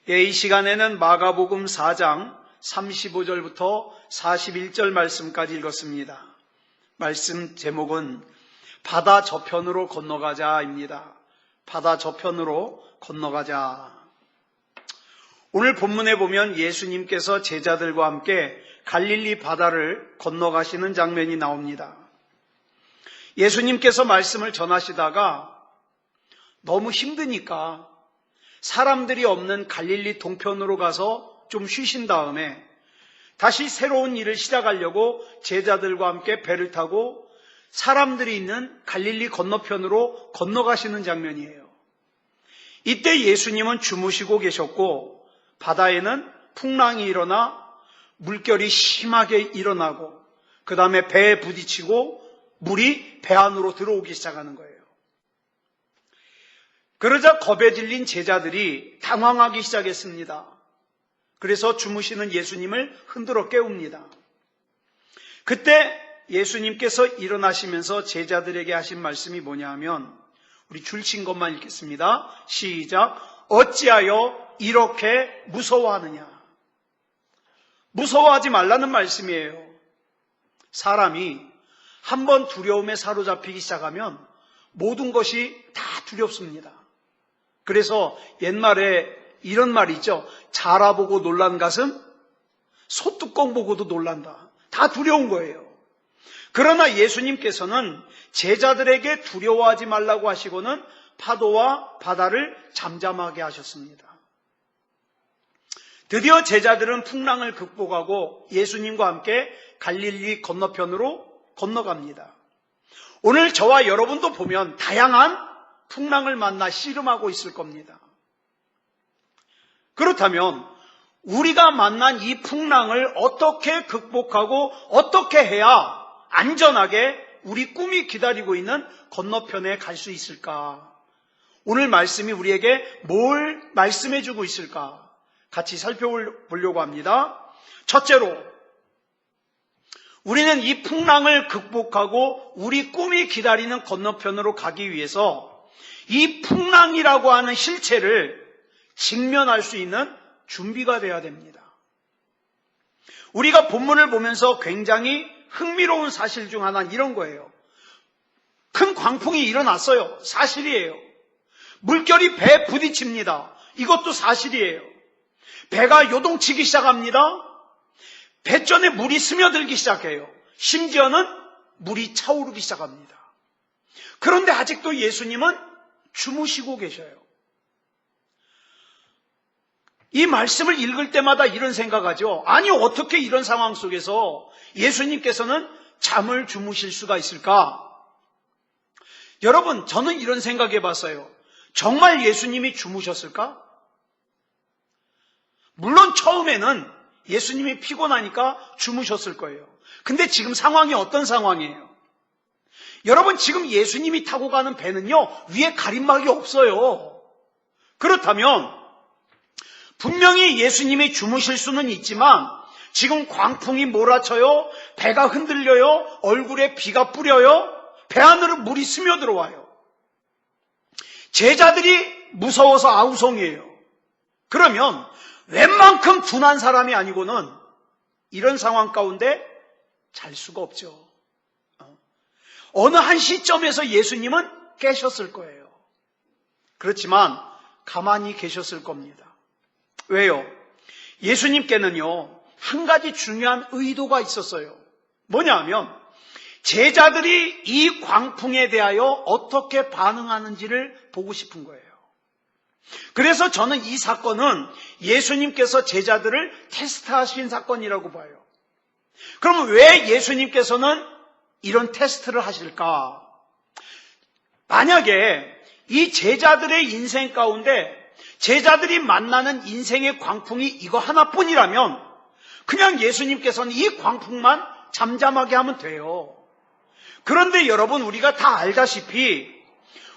이 시간에는 마가복음 4장 35절부터 41절 말씀까지 읽었습니다. 말씀 제목은 바다 저편으로 건너가자입니다. 바다 저편으로 건너가자. 오늘 본문에 보면 예수님께서 제자들과 함께 갈릴리 바다를 건너가시는 장면이 나옵니다. 예수님께서 말씀을 전하시다가 너무 힘드니까 사람들이 없는 갈릴리 동편으로 가서 좀 쉬신 다음에 다시 새로운 일을 시작하려고 제자들과 함께 배를 타고 사람들이 있는 갈릴리 건너편으로 건너가시는 장면이에요. 이때 예수님은 주무시고 계셨고 바다에는 풍랑이 일어나 물결이 심하게 일어나고 그 다음에 배에 부딪히고 물이 배 안으로 들어오기 시작하는 거예요. 그러자 겁에 질린 제자들이 당황하기 시작했습니다. 그래서 주무시는 예수님을 흔들어 깨웁니다. 그때 예수님께서 일어나시면서 제자들에게 하신 말씀이 뭐냐 하면 우리 줄친 것만 읽겠습니다. 시작. 어찌하여 이렇게 무서워하느냐. 무서워하지 말라는 말씀이에요. 사람이 한번 두려움에 사로잡히기 시작하면 모든 것이 다 두렵습니다. 그래서 옛말에 이런 말이 있죠. 자라보고 놀란 가슴, 소뚜껑 보고도 놀란다. 다 두려운 거예요. 그러나 예수님께서는 제자들에게 두려워하지 말라고 하시고는 파도와 바다를 잠잠하게 하셨습니다. 드디어 제자들은 풍랑을 극복하고 예수님과 함께 갈릴리 건너편으로 건너갑니다. 오늘 저와 여러분도 보면 다양한 풍랑을 만나 씨름하고 있을 겁니다. 그렇다면 우리가 만난 이 풍랑을 어떻게 극복하고 어떻게 해야 안전하게 우리 꿈이 기다리고 있는 건너편에 갈 수 있을까? 오늘 말씀이 우리에게 뭘 말씀해 주고 있을까? 같이 살펴보려고 합니다. 첫째로, 우리는 이 풍랑을 극복하고 우리 꿈이 기다리는 건너편으로 가기 위해서 이 풍랑이라고 하는 실체를 직면할 수 있는 준비가 되어야 됩니다. 우리가 본문을 보면서 굉장히 흥미로운 사실 중 하나는 이런 거예요. 큰 광풍이 일어났어요. 사실이에요. 물결이 배에 부딪힙니다. 이것도 사실이에요. 배가 요동치기 시작합니다. 배전에 물이 스며들기 시작해요. 심지어는 물이 차오르기 시작합니다. 그런데 아직도 예수님은 주무시고 계셔요. 이 말씀을 읽을 때마다 이런 생각하죠. 아니, 어떻게 이런 상황 속에서 예수님께서는 잠을 주무실 수가 있을까? 여러분, 저는 이런 생각해 봤어요. 정말 예수님이 주무셨을까? 물론 처음에는 예수님이 피곤하니까 주무셨을 거예요. 근데 지금 상황이 어떤 상황이에요? 여러분, 지금 예수님이 타고 가는 배는요, 위에 가림막이 없어요. 그렇다면 분명히 예수님이 주무실 수는 있지만 지금 광풍이 몰아쳐요, 배가 흔들려요, 얼굴에 비가 뿌려요, 배 안으로 물이 스며들어와요. 제자들이 무서워서 아우성이에요. 그러면 웬만큼 둔한 사람이 아니고는 이런 상황 가운데 잘 수가 없죠. 어느 한 시점에서 예수님은 깨셨을 거예요. 그렇지만 가만히 계셨을 겁니다. 왜요? 예수님께는요, 한 가지 중요한 의도가 있었어요. 뭐냐 하면 제자들이 이 광풍에 대하여 어떻게 반응하는지를 보고 싶은 거예요. 그래서 저는 이 사건은 예수님께서 제자들을 테스트하신 사건이라고 봐요. 그러면 왜 예수님께서는 이런 테스트를 하실까? 만약에 이 제자들의 인생 가운데 제자들이 만나는 인생의 광풍이 이거 하나뿐이라면 그냥 예수님께서는 이 광풍만 잠잠하게 하면 돼요. 그런데 여러분, 우리가 다 알다시피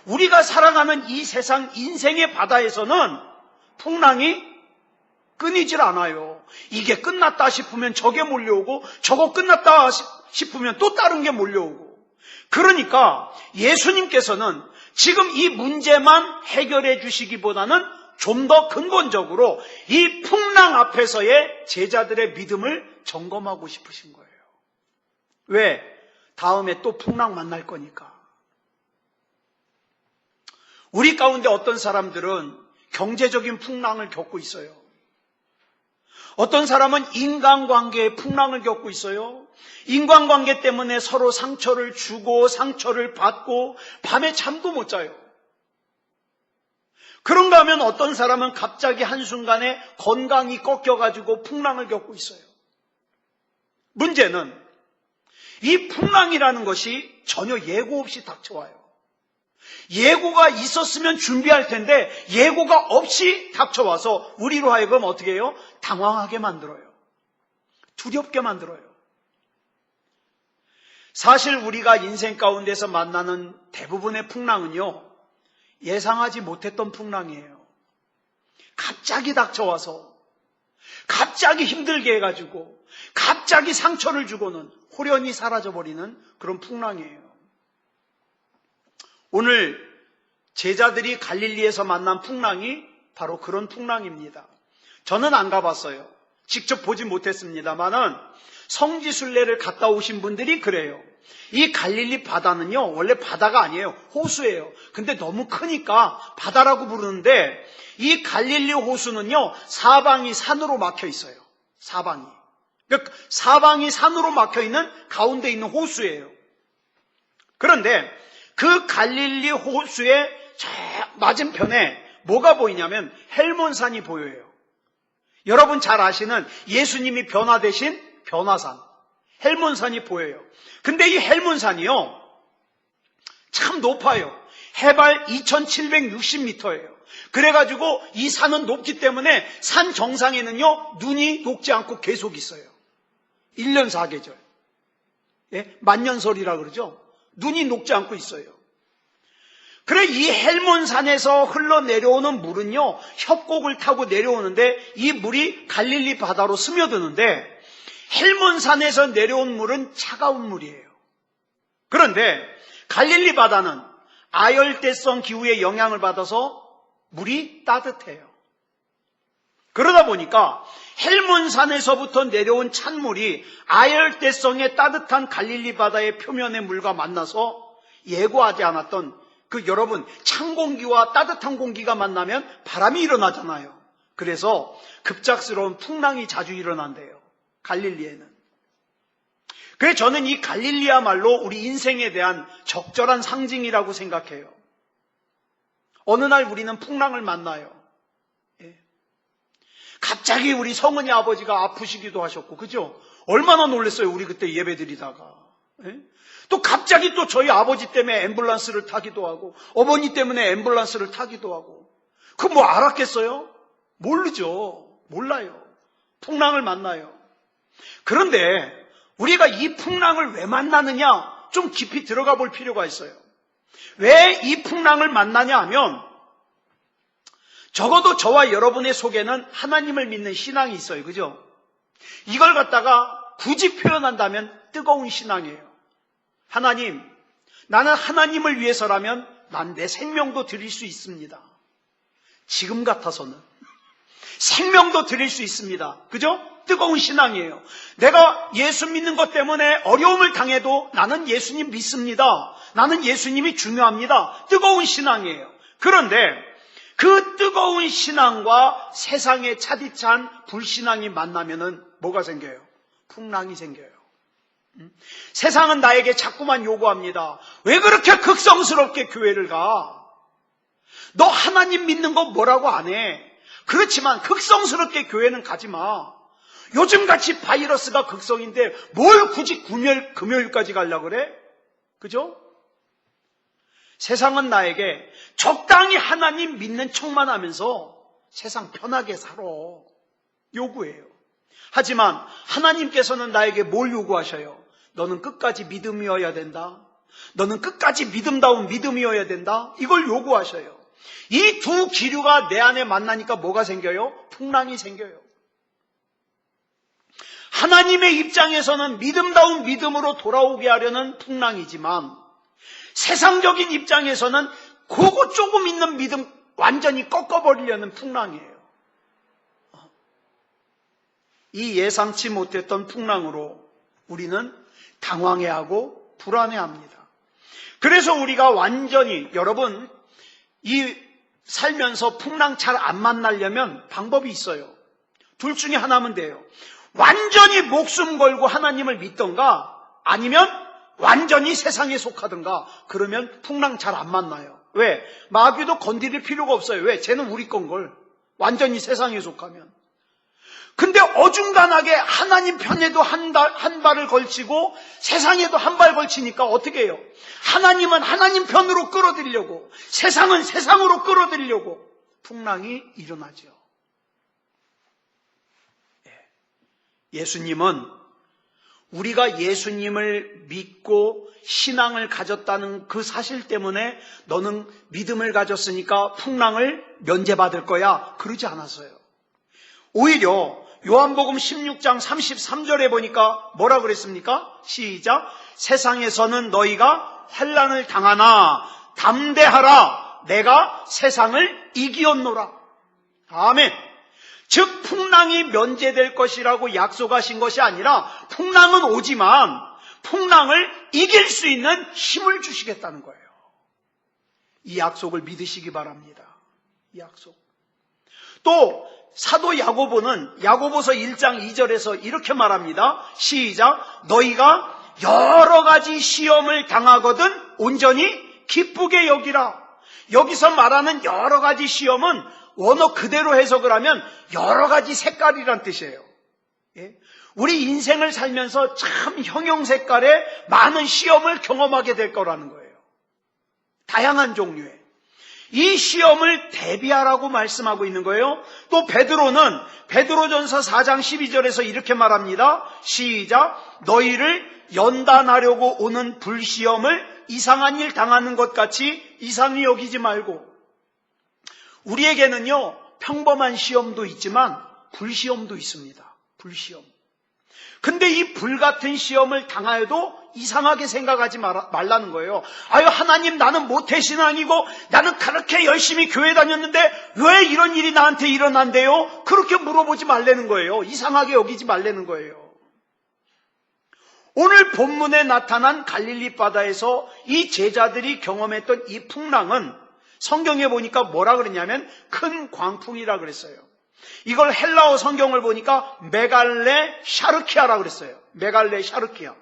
우리가 살아가는 이 세상 인생의 바다에서는 풍랑이 끊이질 않아요. 이게 끝났다 싶으면 저게 몰려오고 저거 끝났다 싶으면 또 다른 게 몰려오고. 그러니까 예수님께서는 지금 이 문제만 해결해 주시기보다는 좀 더 근본적으로 이 풍랑 앞에서의 제자들의 믿음을 점검하고 싶으신 거예요. 왜? 다음에 또 풍랑 만날 거니까. 우리 가운데 어떤 사람들은 경제적인 풍랑을 겪고 있어요. 어떤 사람은 인간관계의 풍랑을 겪고 있어요. 인간관계 때문에 서로 상처를 주고 상처를 받고 밤에 잠도 못 자요. 그런가 하면 어떤 사람은 갑자기 한순간에 건강이 꺾여가지고 풍랑을 겪고 있어요. 문제는 이 풍랑이라는 것이 전혀 예고 없이 닥쳐와요. 예고가 있었으면 준비할 텐데 예고가 없이 닥쳐와서 우리로 하여금 어떻게 해요? 당황하게 만들어요. 두렵게 만들어요. 사실 우리가 인생 가운데서 만나는 대부분의 풍랑은요, 예상하지 못했던 풍랑이에요. 갑자기 닥쳐와서 갑자기 힘들게 해가지고 갑자기 상처를 주고는 호련히 사라져버리는 그런 풍랑이에요. 오늘 제자들이 갈릴리에서 만난 풍랑이 바로 그런 풍랑입니다. 저는 안 가봤어요. 직접 보지 못했습니다만은 성지순례를 갔다 오신 분들이 그래요. 이 갈릴리 바다는요, 원래 바다가 아니에요. 호수예요. 근데 너무 크니까 바다라고 부르는데 이 갈릴리 호수는요, 사방이 산으로 막혀 있어요. 사방이. 그러니까 사방이 산으로 막혀 있는 가운데 있는 호수예요. 그런데 그 갈릴리 호수의 저 맞은편에 뭐가 보이냐면 헬몬산이 보여요. 여러분 잘 아시는 예수님이 변화되신 변화산, 헬몬산이 보여요. 근데 이 헬몬산이요, 참 높아요. 해발 2760m예요. 그래가지고 이 산은 높기 때문에 산 정상에는요, 눈이 녹지 않고 계속 있어요. 1년 4계절. 예? 만년설이라 그러죠. 눈이 녹지 않고 있어요. 그래 이 헬몬산에서 흘러내려오는 물은요, 협곡을 타고 내려오는데 이 물이 갈릴리 바다로 스며드는데 헬몬산에서 내려온 물은 차가운 물이에요. 그런데 갈릴리 바다는 아열대성 기후의 영향을 받아서 물이 따뜻해요. 그러다 보니까 헬몬산에서부터 내려온 찬물이 아열대성의 따뜻한 갈릴리 바다의 표면의 물과 만나서 예고하지 않았던 그 여러분 찬 공기와 따뜻한 공기가 만나면 바람이 일어나잖아요. 그래서 급작스러운 풍랑이 자주 일어난대요. 갈릴리에는. 그래서 저는 이 갈릴리야말로 우리 인생에 대한 적절한 상징이라고 생각해요. 어느 날 우리는 풍랑을 만나요. 갑자기 우리 성은이 아버지가 아프시기도 하셨고, 그죠? 얼마나 놀랐어요, 우리 그때 예배 드리다가. 또 갑자기 또 저희 아버지 때문에 앰뷸런스를 타기도 하고, 어머니 때문에 앰뷸런스를 타기도 하고. 그거 뭐 알았겠어요? 모르죠. 몰라요. 풍랑을 만나요. 그런데 우리가 이 풍랑을 왜 만나느냐? 좀 깊이 들어가 볼 필요가 있어요. 왜 이 풍랑을 만나냐 하면, 적어도 저와 여러분의 속에는 하나님을 믿는 신앙이 있어요. 그죠? 이걸 갖다가 굳이 표현한다면 뜨거운 신앙이에요. 하나님, 나는 하나님을 위해서라면 난 내 생명도 드릴 수 있습니다. 지금 같아서는. 생명도 드릴 수 있습니다. 그죠? 뜨거운 신앙이에요. 내가 예수 믿는 것 때문에 어려움을 당해도 나는 예수님 믿습니다. 나는 예수님이 중요합니다. 뜨거운 신앙이에요. 그런데 그 뜨거운 신앙과 세상에 차디찬 불신앙이 만나면은 뭐가 생겨요? 풍랑이 생겨요. 세상은 나에게 자꾸만 요구합니다. 왜 그렇게 극성스럽게 교회를 가? 너 하나님 믿는 거 뭐라고 안 해? 그렇지만 극성스럽게 교회는 가지 마. 요즘같이 바이러스가 극성인데 뭘 굳이 금요일까지 가려고 그래? 그죠? 세상은 나에게 적당히 하나님 믿는 척만 하면서 세상 편하게 살아 요구해요. 하지만 하나님께서는 나에게 뭘 요구하셔요? 너는 끝까지 믿음이어야 된다. 너는 끝까지 믿음다운 믿음이어야 된다. 이걸 요구하셔요. 이 두 기류가 내 안에 만나니까 뭐가 생겨요? 풍랑이 생겨요. 하나님의 입장에서는 믿음다운 믿음으로 돌아오게 하려는 풍랑이지만 세상적인 입장에서는 그거 조금 있는 믿음 완전히 꺾어버리려는 풍랑이에요. 이 예상치 못했던 풍랑으로 우리는 당황해하고 불안해합니다. 그래서 우리가 완전히, 여러분, 이 살면서 풍랑 잘 안 만나려면 방법이 있어요. 둘 중에 하나면 돼요. 완전히 목숨 걸고 하나님을 믿던가, 아니면 완전히 세상에 속하던가. 그러면 풍랑 잘 안 만나요. 왜? 마귀도 건드릴 필요가 없어요. 왜? 쟤는 우리 건걸. 완전히 세상에 속하면. 근데 어중간하게 하나님 편에도 한 발을 걸치고 세상에도 한 발 걸치니까 어떻게 해요? 하나님은 하나님 편으로 끌어들이려고, 세상은 세상으로 끌어들이려고 풍랑이 일어나죠. 예수님은 우리가 예수님을 믿고 신앙을 가졌다는 그 사실 때문에 너는 믿음을 가졌으니까 풍랑을 면제받을 거야, 그러지 않았어요. 오히려 요한복음 16장 33절에 보니까 뭐라 그랬습니까? 시작. 세상에서는 너희가 환난을 당하나 담대하라, 내가 세상을 이기었노라. 아멘. 즉 풍랑이 면제될 것이라고 약속하신 것이 아니라 풍랑은 오지만 풍랑을 이길 수 있는 힘을 주시겠다는 거예요. 이 약속을 믿으시기 바랍니다. 이 약속. 또 사도 야고보는 야고보서 1장 2절에서 이렇게 말합니다. 시작. 너희가 여러 가지 시험을 당하거든 온전히 기쁘게 여기라. 여기서 말하는 여러 가지 시험은 원어 그대로 해석을 하면 여러 가지 색깔이란 뜻이에요. 우리 인생을 살면서 참 형형색깔의 많은 시험을 경험하게 될 거라는 거예요. 다양한 종류의. 이 시험을 대비하라고 말씀하고 있는 거예요. 또 베드로는 베드로전서 4장 12절에서 이렇게 말합니다. 시작. 너희를 연단하려고 오는 불시험을 이상한 일 당하는 것 같이 이상히 여기지 말고. 우리에게는요, 평범한 시험도 있지만 불시험도 있습니다. 불시험. 근데 이 불같은 시험을 당하여도 이상하게 생각하지 말라는 거예요. 아유, 하나님, 나는 모태신앙이고 나는 그렇게 열심히 교회 다녔는데 왜 이런 일이 나한테 일어난대요? 그렇게 물어보지 말라는 거예요. 이상하게 여기지 말라는 거예요. 오늘 본문에 나타난 갈릴리 바다에서 이 제자들이 경험했던 이 풍랑은 성경에 보니까 뭐라 그랬냐면 큰 광풍이라 그랬어요. 이걸 헬라어 성경을 보니까 메갈레 샤르키아라 그랬어요. 메갈레 샤르키아.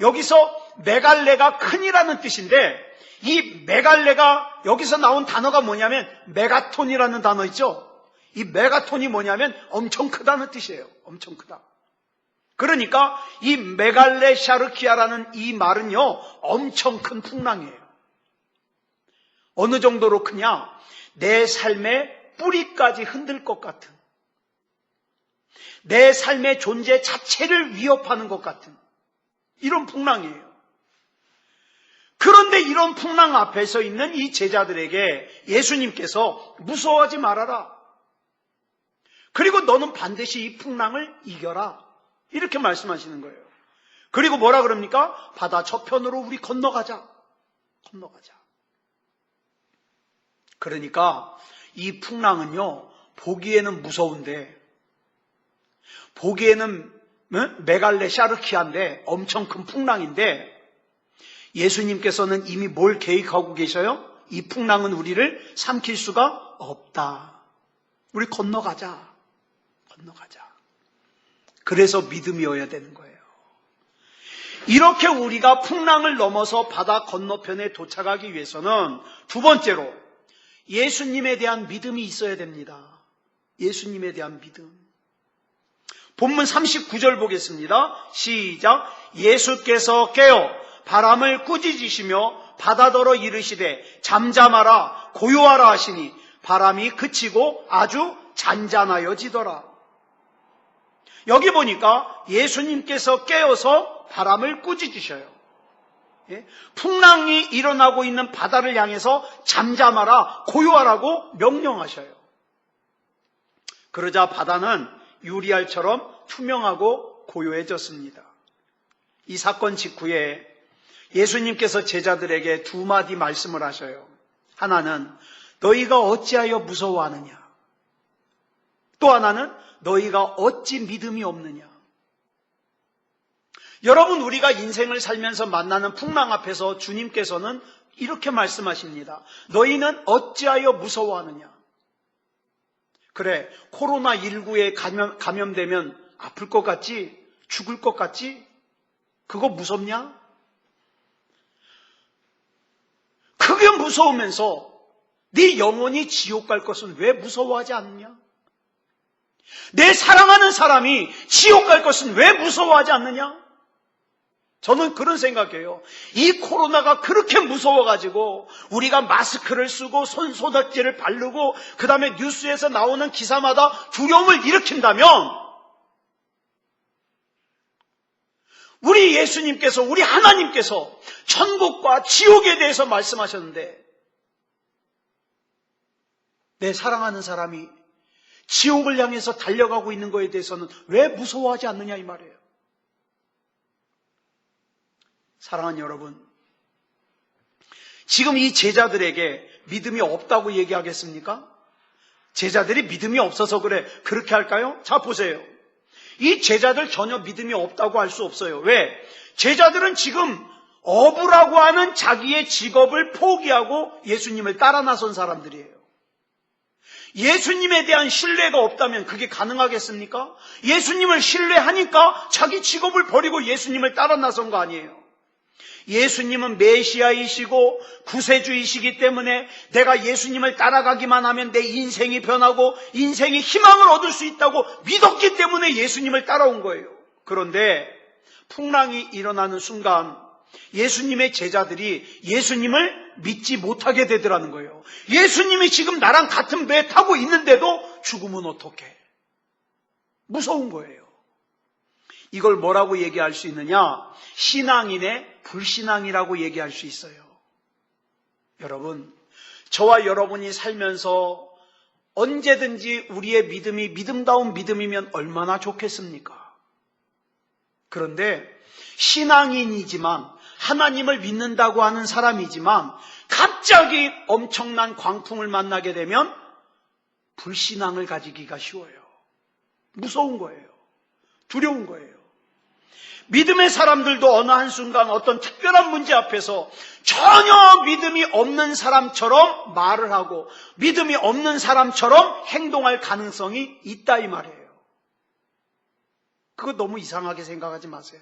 여기서 메갈레가 큰이라는 뜻인데 이 메갈레가 여기서 나온 단어가 뭐냐면 메가톤이라는 단어 있죠. 이 메가톤이 뭐냐면 엄청 크다는 뜻이에요. 엄청 크다. 그러니까 이 메갈레 샤르키아라는 이 말은요, 엄청 큰 풍랑이에요. 어느 정도로 크냐? 내 삶의 뿌리까지 흔들 것 같은, 내 삶의 존재 자체를 위협하는 것 같은 이런 풍랑이에요. 그런데 이런 풍랑 앞에 서 있는 이 제자들에게 예수님께서 무서워하지 말아라. 그리고 너는 반드시 이 풍랑을 이겨라. 이렇게 말씀하시는 거예요. 그리고 뭐라 그럽니까? 바다 저편으로 우리 건너가자. 건너가자. 그러니까 이 풍랑은요, 보기에는 무서운데, 보기에는 메갈레 샤르키아인데 엄청 큰 풍랑인데 예수님께서는 이미 뭘 계획하고 계셔요? 이 풍랑은 우리를 삼킬 수가 없다. 우리 건너가자. 건너가자. 그래서 믿음이어야 되는 거예요. 이렇게 우리가 풍랑을 넘어서 바다 건너편에 도착하기 위해서는 두 번째로 예수님에 대한 믿음이 있어야 됩니다. 예수님에 대한 믿음. 본문 39절 보겠습니다. 시작. 예수께서 깨어 바람을 꾸짖으시며 바다더러 이르시되 잠잠하라 고요하라 하시니 바람이 그치고 아주 잔잔하여지더라. 여기 보니까 예수님께서 깨어서 바람을 꾸짖으셔요. 풍랑이 일어나고 있는 바다를 향해서 잠잠하라 고요하라고 명령하셔요. 그러자 바다는 유리알처럼 투명하고 고요해졌습니다. 이 사건 직후에 예수님께서 제자들에게 두 마디 말씀을 하셔요. 하나는 너희가 어찌하여 무서워하느냐? 또 하나는 너희가 어찌 믿음이 없느냐? 여러분, 우리가 인생을 살면서 만나는 풍랑 앞에서 주님께서는 이렇게 말씀하십니다. 너희는 어찌하여 무서워하느냐? 그래, 코로나19에 감염되면 아플 것 같지? 죽을 것 같지? 그거 무섭냐? 그게 무서우면서 네 영혼이 지옥 갈 것은 왜 무서워하지 않느냐? 내 사랑하는 사람이 지옥 갈 것은 왜 무서워하지 않느냐? 저는 그런 생각이에요. 이 코로나가 그렇게 무서워가지고 우리가 마스크를 쓰고 손소독제를 바르고 그 다음에 뉴스에서 나오는 기사마다 두려움을 일으킨다면 우리 예수님께서, 우리 하나님께서 천국과 지옥에 대해서 말씀하셨는데 내 사랑하는 사람이 지옥을 향해서 달려가고 있는 것에 대해서는 왜 무서워하지 않느냐 이 말이에요. 사랑하는 여러분, 지금 이 제자들에게 믿음이 없다고 얘기하겠습니까? 제자들이 믿음이 없어서 그렇게 할까요? 자, 보세요. 이 제자들 전혀 믿음이 없다고 할 수 없어요. 왜? 제자들은 지금 어부라고 하는 자기의 직업을 포기하고 예수님을 따라 나선 사람들이에요. 예수님에 대한 신뢰가 없다면 그게 가능하겠습니까? 예수님을 신뢰하니까 자기 직업을 버리고 예수님을 따라 나선 거 아니에요. 예수님은 메시아이시고 구세주이시기 때문에 내가 예수님을 따라가기만 하면 내 인생이 변하고 인생이 희망을 얻을 수 있다고 믿었기 때문에 예수님을 따라온 거예요. 그런데 풍랑이 일어나는 순간 예수님의 제자들이 예수님을 믿지 못하게 되더라는 거예요. 예수님이 지금 나랑 같은 배에 타고 있는데도 죽으면 어떡해? 무서운 거예요. 이걸 뭐라고 얘기할 수 있느냐? 신앙인의 불신앙이라고 얘기할 수 있어요. 여러분, 저와 여러분이 살면서 언제든지 우리의 믿음이 믿음다운 믿음이면 얼마나 좋겠습니까? 그런데 신앙인이지만 하나님을 믿는다고 하는 사람이지만 갑자기 엄청난 광풍을 만나게 되면 불신앙을 가지기가 쉬워요. 무서운 거예요. 두려운 거예요. 믿음의 사람들도 어느 한순간 어떤 특별한 문제 앞에서 전혀 믿음이 없는 사람처럼 말을 하고 믿음이 없는 사람처럼 행동할 가능성이 있다 이 말이에요. 그거 너무 이상하게 생각하지 마세요.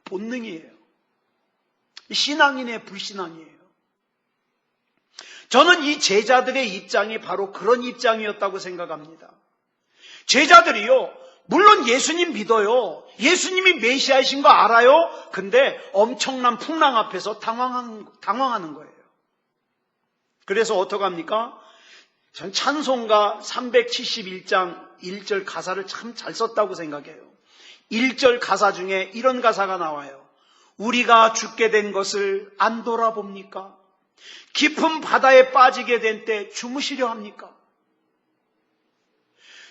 본능이에요. 신앙인의 불신앙이에요. 저는 이 제자들의 입장이 바로 그런 입장이었다고 생각합니다. 제자들이요, 물론 예수님 믿어요. 예수님이 메시아이신 거 알아요. 근데 엄청난 풍랑 앞에서 당황하는 거예요. 그래서 어떡합니까? 전 찬송가 371장 1절 가사를 참 잘 썼다고 생각해요. 1절 가사 중에 이런 가사가 나와요. 우리가 죽게 된 것을 안 돌아봅니까? 깊은 바다에 빠지게 된 때 주무시려 합니까?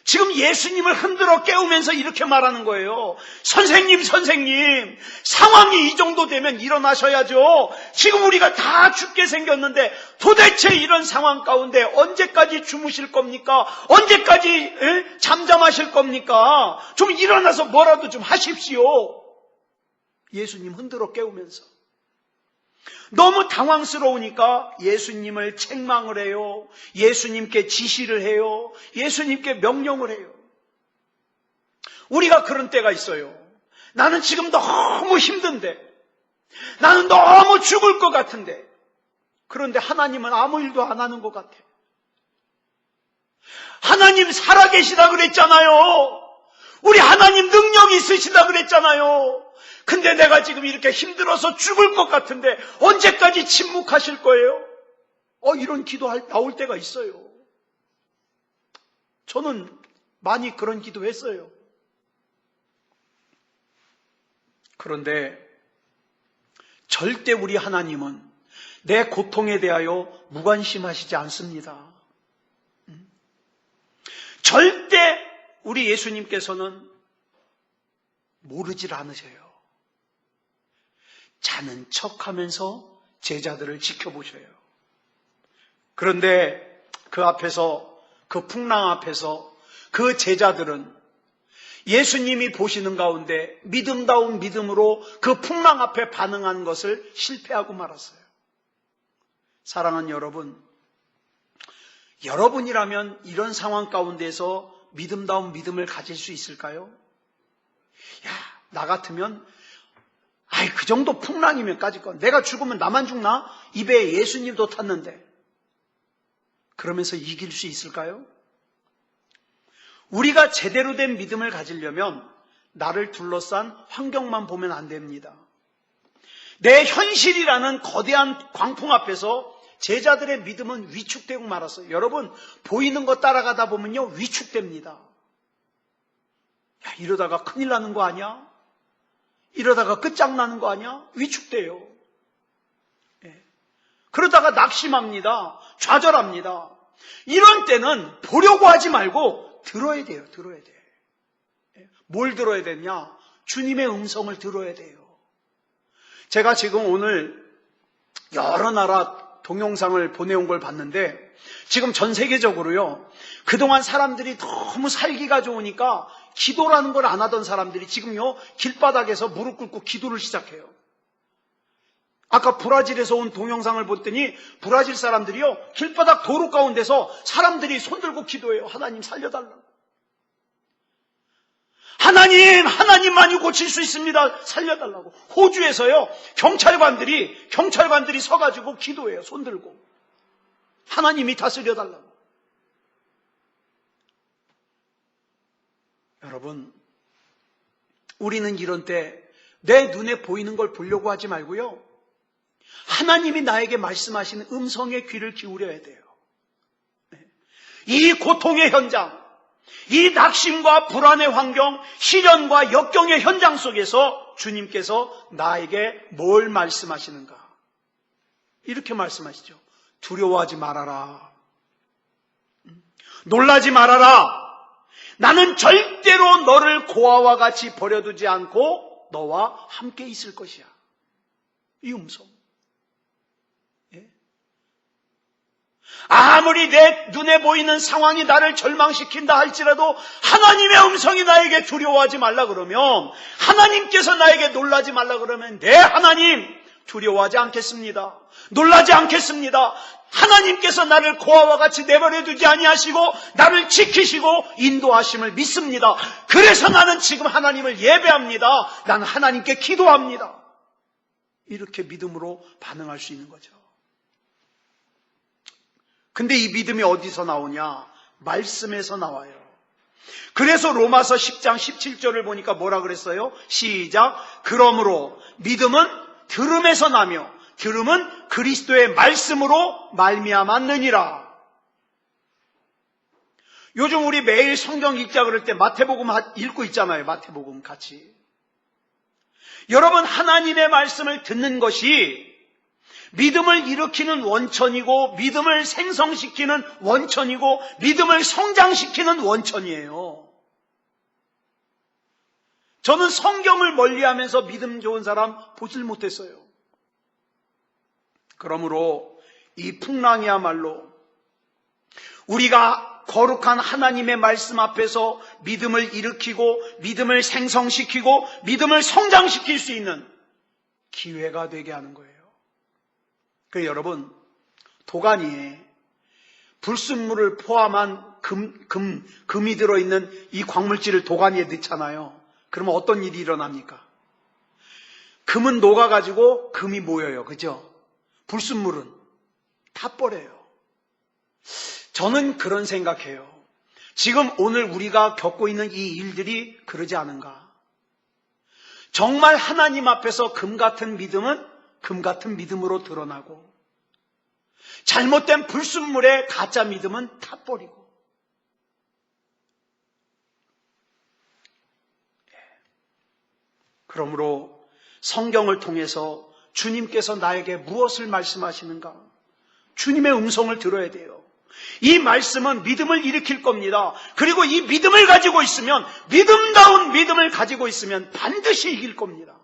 지금 예수님을 흔들어 깨우면서 이렇게 말하는 거예요. 선생님, 상황이 이 정도 되면 일어나셔야죠. 지금 우리가 다 죽게 생겼는데 도대체 이런 상황 가운데 언제까지 주무실 겁니까? 언제까지 잠잠하실 겁니까? 좀 일어나서 뭐라도 좀 하십시오. 예수님 흔들어 깨우면서. 너무 당황스러우니까 예수님을 책망을 해요. 예수님께 지시를 해요. 예수님께 명령을 해요. 우리가 그런 때가 있어요. 나는 지금 너무 힘든데, 나는 너무 죽을 것 같은데, 그런데 하나님은 아무 일도 안 하는 것 같아. 하나님 살아계시다 그랬잖아요. 우리 하나님 능력 있으시다 그랬잖아요. 근데 내가 지금 이렇게 힘들어서 죽을 것 같은데 언제까지 침묵하실 거예요? 이런 기도 나올 때가 있어요. 저는 많이 그런 기도했어요. 그런데 절대 우리 하나님은 내 고통에 대하여 무관심하시지 않습니다. 절대 우리 예수님께서는 모르질 않으셔요. 자는 척하면서 제자들을 지켜보셔요. 그런데 그 앞에서, 그 풍랑 앞에서 그 제자들은 예수님이 보시는 가운데 믿음다운 믿음으로 그 풍랑 앞에 반응한 것을 실패하고 말았어요. 사랑하는 여러분, 여러분이라면 이런 상황 가운데서 믿음다운 믿음을 가질 수 있을까요? 야, 나 같으면 그 정도 풍랑이면 까짓 건 내가 죽으면 나만 죽나? 이 배에 예수님도 탔는데 그러면서 이길 수 있을까요? 우리가 제대로 된 믿음을 가지려면 나를 둘러싼 환경만 보면 안 됩니다. 내 현실이라는 거대한 광풍 앞에서 제자들의 믿음은 위축되고 말았어요. 여러분, 보이는 거 따라가다 보면요, 위축됩니다. 야, 이러다가 큰일 나는 거 아니야? 이러다가 끝장나는 거 아니야? 위축돼요. 예. 그러다가 낙심합니다. 좌절합니다. 이런 때는 보려고 하지 말고 들어야 돼요. 들어야 돼. 예. 뭘 들어야 되냐? 주님의 음성을 들어야 돼요. 제가 지금 오늘 여러 나라 동영상을 보내온 걸 봤는데 지금 전 세계적으로요, 그동안 사람들이 너무 살기가 좋으니까 기도라는 걸 안 하던 사람들이 지금요 길바닥에서 무릎 꿇고 기도를 시작해요. 아까 브라질에서 온 동영상을 봤더니 브라질 사람들이요 길바닥 도로 가운데서 사람들이 손들고 기도해요. 하나님 살려달라고. 하나님만이 고칠 수 있습니다. 살려달라고. 호주에서요 경찰관들이 서가지고 기도해요. 손들고. 하나님이 다스려달라고. 여러분, 우리는 이런 때 내 눈에 보이는 걸 보려고 하지 말고요, 하나님이 나에게 말씀하시는 음성에 귀를 기울여야 돼요. 이 고통의 현장, 이 낙심과 불안의 환경, 시련과 역경의 현장 속에서 주님께서 나에게 뭘 말씀하시는가? 이렇게 말씀하시죠. 두려워하지 말아라. 놀라지 말아라. 나는 절대로 너를 고아와 같이 버려두지 않고 너와 함께 있을 것이야. 이 음성. 예? 아무리 내 눈에 보이는 상황이 나를 절망시킨다 할지라도 하나님의 음성이 나에게 두려워하지 말라 그러면, 하나님께서 나에게 놀라지 말라 그러면, 네, 하나님 두려워하지 않겠습니다. 놀라지 않겠습니다. 하나님께서 나를 고아와 같이 내버려 두지 아니하시고 나를 지키시고 인도하심을 믿습니다. 그래서 나는 지금 하나님을 예배합니다. 나는 하나님께 기도합니다. 이렇게 믿음으로 반응할 수 있는 거죠. 근데 이 믿음이 어디서 나오냐? 말씀에서 나와요. 그래서 로마서 10장 17절을 보니까 뭐라 그랬어요? 시작. 그러므로 믿음은 들음에서 나며 들음은 그리스도의 말씀으로 말미암았느니라. 요즘 우리 매일 성경 읽자 그럴 때 마태복음 읽고 있잖아요. 마태복음 같이. 여러분, 하나님의 말씀을 듣는 것이 믿음을 일으키는 원천이고, 믿음을 생성시키는 원천이고, 믿음을 성장시키는 원천이에요. 저는 성경을 멀리하면서 믿음 좋은 사람 보질 못했어요. 그러므로 이 풍랑이야말로 우리가 거룩한 하나님의 말씀 앞에서 믿음을 일으키고 믿음을 생성시키고 믿음을 성장시킬 수 있는 기회가 되게 하는 거예요. 그래서 여러분, 도가니에 불순물을 포함한 금이 들어있는 이 광물질을 도가니에 넣잖아요. 그러면 어떤 일이 일어납니까? 금은 녹아가지고 금이 모여요. 그죠? 불순물은 타버려요. 저는 그런 생각해요. 지금 오늘 우리가 겪고 있는 이 일들이 그러지 않은가? 정말 하나님 앞에서 금 같은 믿음은 금 같은 믿음으로 드러나고, 잘못된 불순물의 가짜 믿음은 타버리고. 그러므로 성경을 통해서 주님께서 나에게 무엇을 말씀하시는가? 주님의 음성을 들어야 돼요. 이 말씀은 믿음을 일으킬 겁니다. 그리고 이 믿음을 가지고 있으면, 믿음다운 믿음을 가지고 있으면 반드시 이길 겁니다.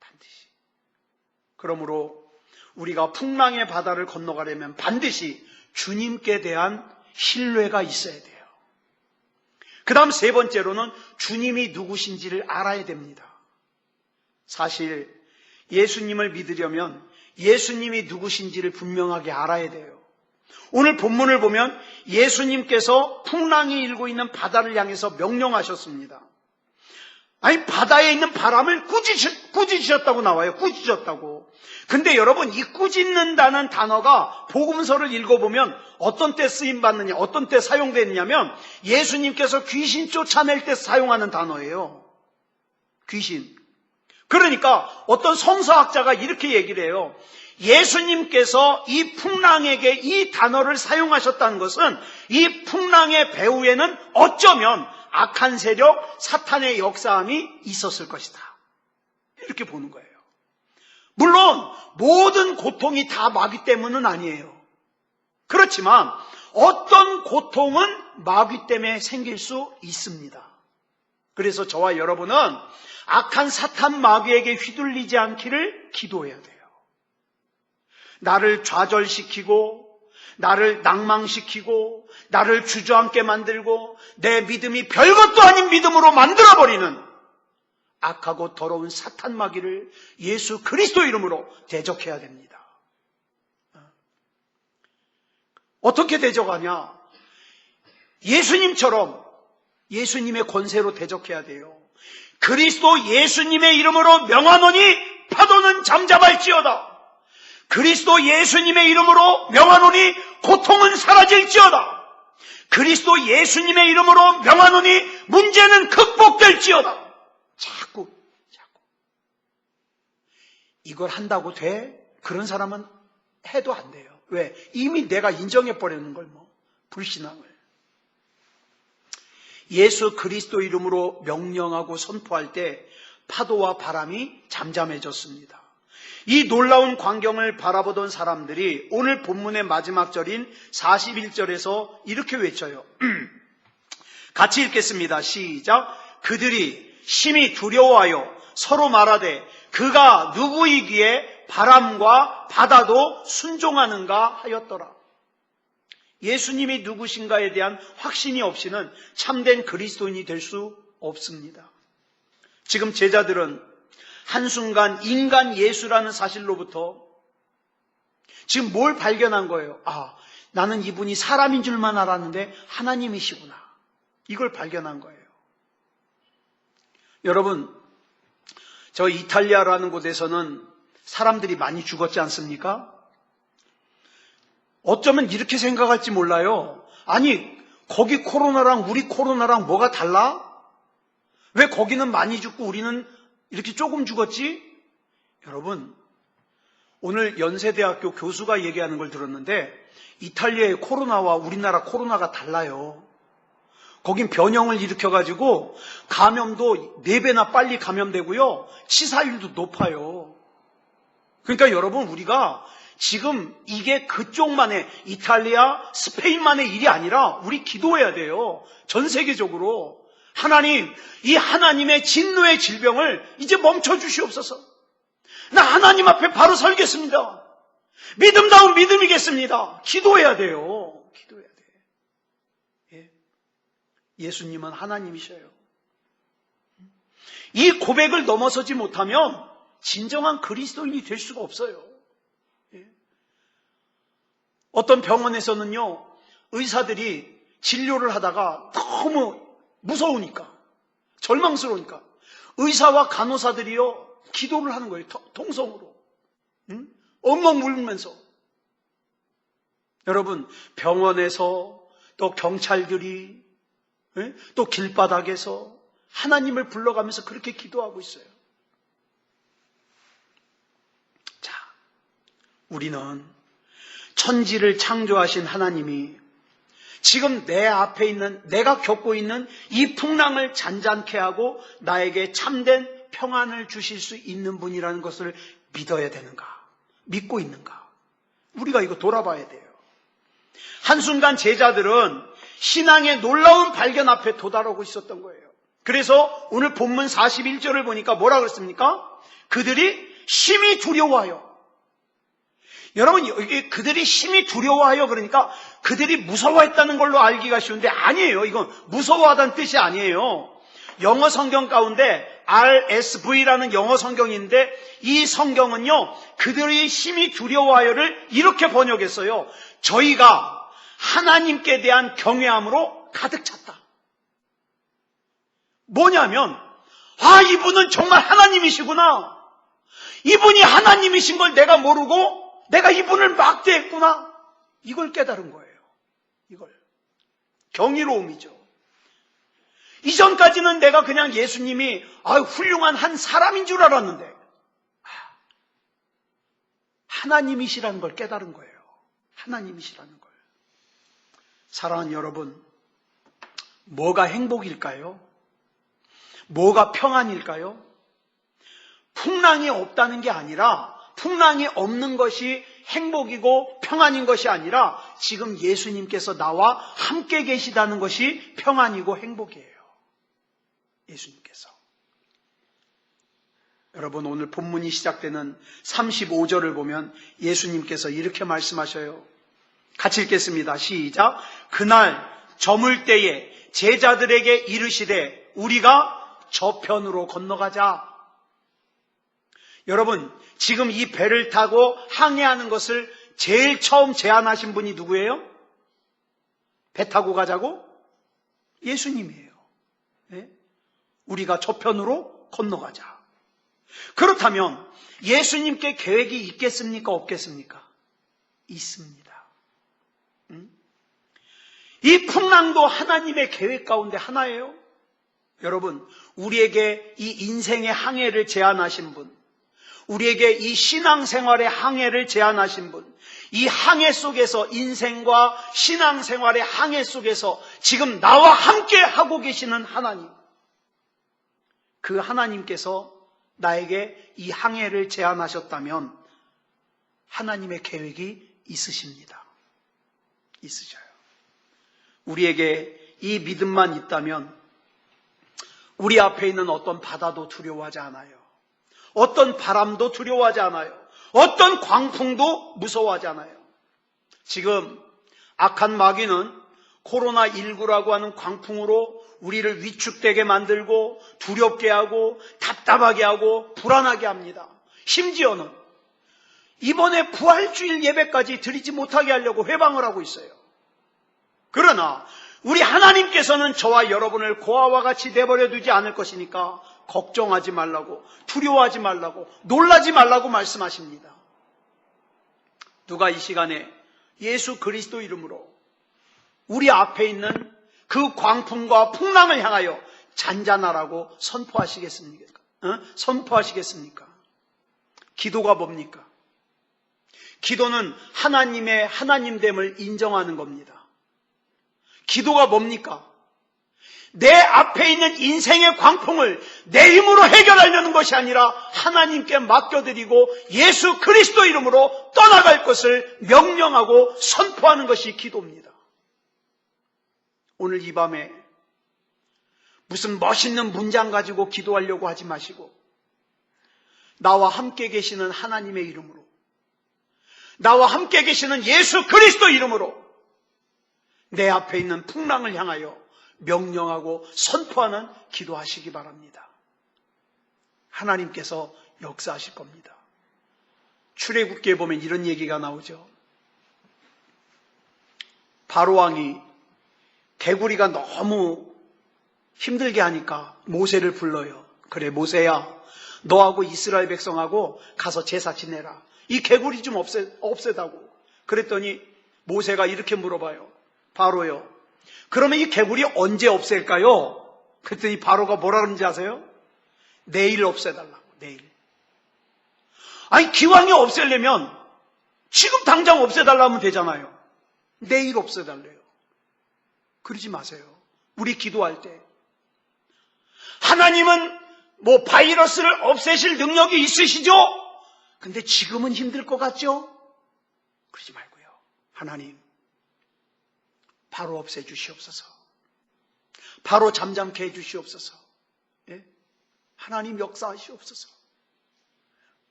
반드시. 그러므로 우리가 풍랑의 바다를 건너가려면 반드시 주님께 대한 신뢰가 있어야 돼요. 그 다음 세 번째로는 주님이 누구신지를 알아야 됩니다. 사실 예수님을 믿으려면 예수님이 누구신지를 분명하게 알아야 돼요. 오늘 본문을 보면 예수님께서 풍랑이 일고 있는 바다를 향해서 명령하셨습니다. 아니, 바다에 있는 바람을 꾸짖으셨다고 나와요. 꾸짖었다고. 근데 여러분, 이 꾸짖는다는 단어가 복음서를 읽어보면 어떤 때 쓰임받느냐, 어떤 때 사용되느냐면 예수님께서 귀신 쫓아낼 때 사용하는 단어예요. 귀신. 그러니까 어떤 성서학자가 이렇게 얘기를 해요. 예수님께서 이 풍랑에게 이 단어를 사용하셨다는 것은 이 풍랑의 배후에는 어쩌면 악한 세력, 사탄의 역사함이 있었을 것이다. 이렇게 보는 거예요. 물론 모든 고통이 다 마귀 때문은 아니에요. 그렇지만 어떤 고통은 마귀 때문에 생길 수 있습니다. 그래서 저와 여러분은 악한 사탄 마귀에게 휘둘리지 않기를 기도해야 돼요. 나를 좌절시키고 나를 낭망시키고 나를 주저앉게 만들고 내 믿음이 별것도 아닌 믿음으로 만들어버리는 악하고 더러운 사탄 마귀를 예수 그리스도 이름으로 대적해야 됩니다. 어떻게 대적하냐? 예수님처럼 예수님의 권세로 대적해야 돼요. 그리스도 예수님의 이름으로 명하노니 파도는 잠잠할지어다. 그리스도 예수님의 이름으로 명하노니 고통은 사라질지어다. 그리스도 예수님의 이름으로 명하노니 문제는 극복될지어다. 자꾸 이걸 한다고 돼? 그런 사람은 해도 안 돼요. 왜? 이미 내가 인정해버리는 걸 불신앙을. 예수 그리스도 이름으로 명령하고 선포할 때 파도와 바람이 잠잠해졌습니다. 이 놀라운 광경을 바라보던 사람들이 오늘 본문의 마지막 절인 41절에서 이렇게 외쳐요. 같이 읽겠습니다. 시작. 그들이 심히 두려워하여 서로 말하되 그가 누구이기에 바람과 바다도 순종하는가 하였더라. 예수님이 누구신가에 대한 확신이 없이는 참된 그리스도인이 될 수 없습니다. 지금 제자들은 한순간 인간 예수라는 사실로부터 지금 뭘 발견한 거예요? 아, 나는 이분이 사람인 줄만 알았는데 하나님이시구나. 이걸 발견한 거예요. 여러분, 저 이탈리아라는 곳에서는 사람들이 많이 죽었지 않습니까? 어쩌면 이렇게 생각할지 몰라요. 아니, 거기 코로나랑 우리 코로나랑 뭐가 달라? 왜 거기는 많이 죽고 우리는 이렇게 조금 죽었지? 여러분, 오늘 연세대학교 교수가 얘기하는 걸 들었는데 이탈리아의 코로나와 우리나라 코로나가 달라요. 거긴 변형을 일으켜가지고 감염도 4배나 빨리 감염되고요. 치사율도 높아요. 그러니까 여러분, 우리가 지금 이게 그쪽만의 이탈리아, 스페인만의 일이 아니라 우리 기도해야 돼요. 전 세계적으로. 하나님, 이 하나님의 진노의 질병을 이제 멈춰 주시옵소서. 나 하나님 앞에 바로 설겠습니다. 믿음다운 믿음이겠습니다. 기도해야 돼요. 기도해야 돼. 예. 예수님은 하나님이셔요. 이 고백을 넘어서지 못하면 진정한 그리스도인이 될 수가 없어요. 예. 어떤 병원에서는요, 의사들이 진료를 하다가 너무 무서우니까, 절망스러우니까 의사와 간호사들이요 기도를 하는 거예요. 통성으로. 엉엉 울면서. 여러분, 병원에서 또 경찰들이 또 길바닥에서 하나님을 불러가면서 그렇게 기도하고 있어요. 자, 우리는 천지를 창조하신 하나님이 지금 내 앞에 있는, 내가 겪고 있는 이 풍랑을 잔잔케 하고 나에게 참된 평안을 주실 수 있는 분이라는 것을 믿어야 되는가? 믿고 있는가? 우리가 이거 돌아봐야 돼요. 한순간 제자들은 신앙의 놀라운 발견 앞에 도달하고 있었던 거예요. 그래서 오늘 본문 41절을 보니까 뭐라 그랬습니까? 그들이 심히 두려워하여. 여러분, 여기 그들이 심히 두려워하여 그러니까 그들이 무서워했다는 걸로 알기가 쉬운데 아니에요. 이건 무서워하다는 뜻이 아니에요. 영어 성경 가운데 RSV라는 영어 성경인데 이 성경은요, 그들이 심히 두려워하여를 이렇게 번역했어요. 저희가 하나님께 대한 경외함으로 가득 찼다. 뭐냐면, 이분은 정말 하나님이시구나. 이분이 하나님이신 걸 내가 모르고 내가 이분을 막대했구나. 이걸 깨달은 거예요. 이걸. 경이로움이죠. 이전까지는 내가 그냥 예수님이 훌륭한 한 사람인 줄 알았는데 하나님이시라는 걸 깨달은 거예요. 하나님이시라는 걸. 사랑하는 여러분, 뭐가 행복일까요? 뭐가 평안일까요? 풍랑이 없다는 게 아니라, 풍랑이 없는 것이 행복이고 평안인 것이 아니라 지금 예수님께서 나와 함께 계시다는 것이 평안이고 행복이에요. 예수님께서. 여러분, 오늘 본문이 시작되는 35절을 보면 예수님께서 이렇게 말씀하셔요. 같이 읽겠습니다. 시작. 그날 저물 때에 제자들에게 이르시되 우리가 저편으로 건너가자. 여러분, 지금 이 배를 타고 항해하는 것을 제일 처음 제안하신 분이 누구예요? 배 타고 가자고? 예수님이에요. 네? 우리가 저편으로 건너가자. 그렇다면 예수님께 계획이 있겠습니까? 없겠습니까? 있습니다. 이 풍랑도 하나님의 계획 가운데 하나예요. 여러분, 우리에게 이 인생의 항해를 제안하신 분, 우리에게 이 신앙생활의 항해를 제안하신 분, 이 항해 속에서, 인생과 신앙생활의 항해 속에서 지금 나와 함께 하고 계시는 하나님, 그 하나님께서 나에게 이 항해를 제안하셨다면 하나님의 계획이 있으십니다. 있으셔요. 우리에게 이 믿음만 있다면 우리 앞에 있는 어떤 바다도 두려워하지 않아요. 어떤 바람도 두려워하지 않아요. 어떤 광풍도 무서워하지 않아요. 지금 악한 마귀는 코로나19라고 하는 광풍으로 우리를 위축되게 만들고 두렵게 하고 답답하게 하고 불안하게 합니다. 심지어는 이번에 부활주일 예배까지 드리지 못하게 하려고 회방을 하고 있어요. 그러나 우리 하나님께서는 저와 여러분을 고아와 같이 내버려 두지 않을 것이니까 걱정하지 말라고, 두려워하지 말라고, 놀라지 말라고 말씀하십니다. 누가 이 시간에 예수 그리스도 이름으로 우리 앞에 있는 그 광풍과 풍랑을 향하여 잔잔하라고 선포하시겠습니까? 선포하시겠습니까? 기도가 뭡니까? 기도는 하나님의 하나님됨을 인정하는 겁니다. 기도가 뭡니까? 내 앞에 있는 인생의 광풍을 내 힘으로 해결하려는 것이 아니라 하나님께 맡겨드리고 예수 그리스도 이름으로 떠나갈 것을 명령하고 선포하는 것이 기도입니다. 오늘 이 밤에 무슨 멋있는 문장 가지고 기도하려고 하지 마시고 나와 함께 계시는 하나님의 이름으로, 나와 함께 계시는 예수 그리스도 이름으로 내 앞에 있는 풍랑을 향하여 명령하고 선포하는 기도하시기 바랍니다. 하나님께서 역사하실 겁니다. 출애굽기에 보면 이런 얘기가 나오죠. 바로왕이 개구리가 너무 힘들게 하니까 모세를 불러요. 그래, 모세야, 너하고 이스라엘 백성하고 가서 제사 지내라. 이 개구리 좀 없애다고. 그랬더니 모세가 이렇게 물어봐요. 바로요, 그러면 이 개구리 언제 없앨까요? 그랬더니 바로가 뭐라 그러는지 아세요? 내일 없애달라고. 내일. 아니, 기왕에 없애려면 지금 당장 없애달라면 되잖아요. 내일 없애달래요. 그러지 마세요. 우리 기도할 때 하나님은 바이러스를 없애실 능력이 있으시죠? 근데 지금은 힘들 것 같죠? 그러지 말고요. 하나님, 바로 없애주시옵소서. 바로 잠잠케 해주시옵소서. 예? 하나님 역사하시옵소서.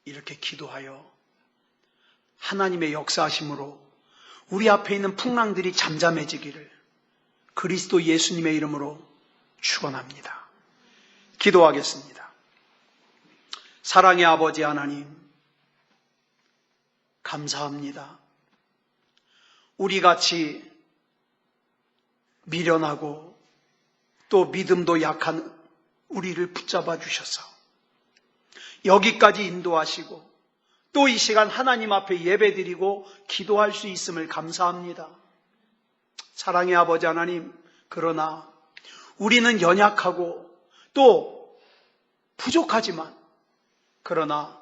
이렇게 기도하여 하나님의 역사하심으로 우리 앞에 있는 풍랑들이 잠잠해지기를 그리스도 예수님의 이름으로 축원합니다. 기도하겠습니다. 사랑의 아버지 하나님, 감사합니다. 우리같이 미련하고 또 믿음도 약한 우리를 붙잡아 주셔서 여기까지 인도하시고 또 이 시간 하나님 앞에 예배드리고 기도할 수 있음을 감사합니다. 사랑의 아버지 하나님, 그러나 우리는 연약하고 또 부족하지만 그러나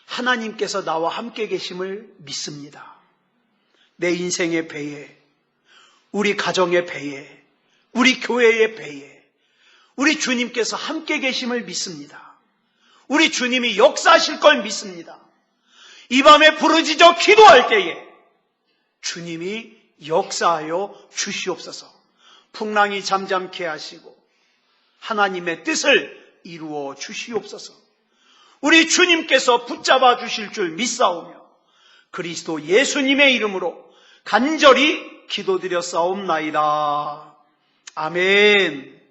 하나님께서 나와 함께 계심을 믿습니다. 내 인생의 배에, 우리 가정의 배에, 우리 교회의 배에 우리 주님께서 함께 계심을 믿습니다. 우리 주님이 역사하실 걸 믿습니다. 이 밤에 부르짖어 기도할 때에 주님이 역사하여 주시옵소서. 풍랑이 잠잠케 하시고 하나님의 뜻을 이루어 주시옵소서. 우리 주님께서 붙잡아 주실 줄 믿사오며 그리스도 예수님의 이름으로 간절히 기도드렸사옵나이다. 아멘.